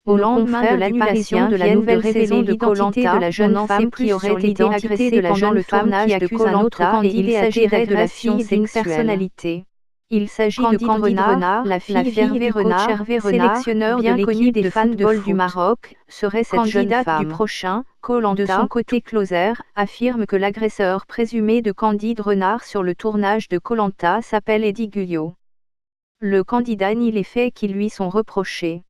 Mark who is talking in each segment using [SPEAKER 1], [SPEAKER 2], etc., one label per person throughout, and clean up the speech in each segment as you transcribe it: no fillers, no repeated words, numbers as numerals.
[SPEAKER 1] Au lendemain de l'annulation de la nouvelle saison de Koh-Lanta, de la jeune femme qui aurait été agressée pendant le tournage de Koh-Lanta et il s'agirait de la fille d'une personnalité. Il s'agit de Candide Renard, la fille d'Hervé Renard, sélectionneur bien connu des fans de football du Maroc, serait cette candidate du prochain Koh-Lanta. De son côté, Closer affirme que l'agresseur présumé de Candide Renard sur le tournage de Koh-Lanta s'appelle Eddie Guyot. Le candidat nie les faits qui lui sont reprochés.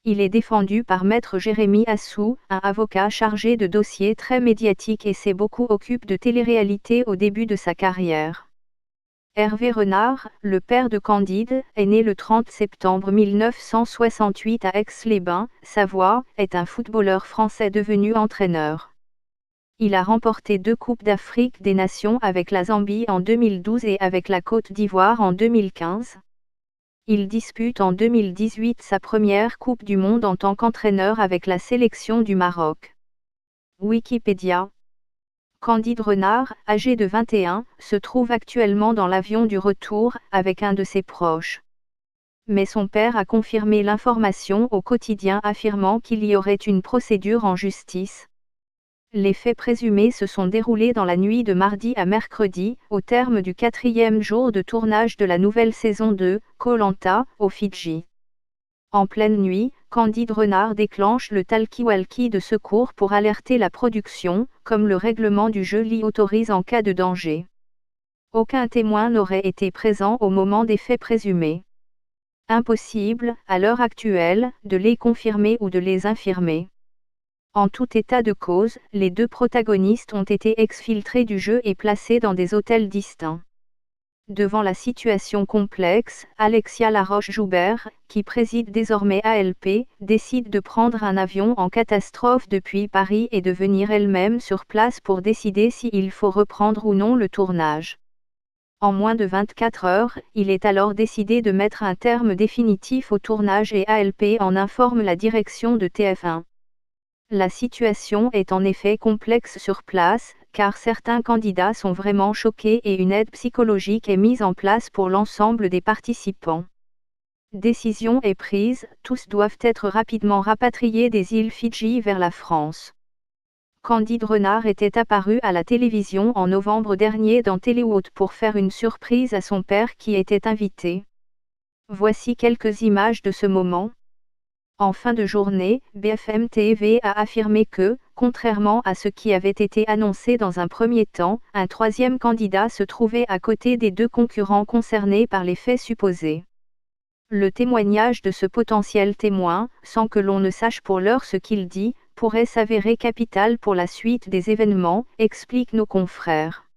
[SPEAKER 1] Il est défendu par Maître Jérémy Assou, un avocat chargé de dossiers très médiatiques et s'est beaucoup occupé de télé-réalité au début de sa carrière. Hervé Renard, le père de Candide, est né le 30 septembre 1968 à Aix-les-Bains, Savoie, est un footballeur français devenu entraîneur. Il a remporté 2 Coupes d'Afrique des Nations avec la Zambie en 2012 et avec la Côte d'Ivoire en 2015. Il dispute en 2018 sa première Coupe du Monde en tant qu'entraîneur avec la sélection du Maroc. Wikipédia. Candide Renard, âgé de 21, se trouve actuellement dans l'avion du retour avec un de ses proches. Mais son père a confirmé l'information au quotidien affirmant qu'il y aurait une procédure en justice. Les faits présumés se sont déroulés dans la nuit de mardi à mercredi, au terme du 4e jour de tournage de la nouvelle saison de Koh-Lanta, aux Fidji. En pleine nuit, Candide Renard déclenche le talkie-walkie de secours pour alerter la production, comme le règlement du jeu l'y autorise en cas de danger. Aucun témoin n'aurait été présent au moment des faits présumés. Impossible, à l'heure actuelle, de les confirmer ou de les infirmer. En tout état de cause, les 2 protagonistes ont été exfiltrés du jeu et placés dans des hôtels distincts. Devant la situation complexe, Alexia Laroche-Joubert, qui préside désormais ALP, décide de prendre un avion en catastrophe depuis Paris et de venir elle-même sur place pour décider s'il faut reprendre ou non le tournage. En moins de 24 heures, il est alors décidé de mettre un terme définitif au tournage et ALP en informe la direction de TF1. La situation est en effet complexe sur place, car certains candidats sont vraiment choqués et une aide psychologique est mise en place pour l'ensemble des participants. Décision est prise, tous doivent être rapidement rapatriés des îles Fidji vers la France. Candide Renard était apparu à la télévision en novembre dernier dans Téléhaute pour faire une surprise à son père qui était invité. Voici quelques images de ce moment. En fin de journée, BFM TV a affirmé que, contrairement à ce qui avait été annoncé dans un premier temps, un 3e candidat se trouvait à côté des 2 concurrents concernés par les faits supposés. Le témoignage de ce potentiel témoin, sans que l'on ne sache pour l'heure ce qu'il dit, pourrait s'avérer capital pour la suite des événements, expliquent nos confrères.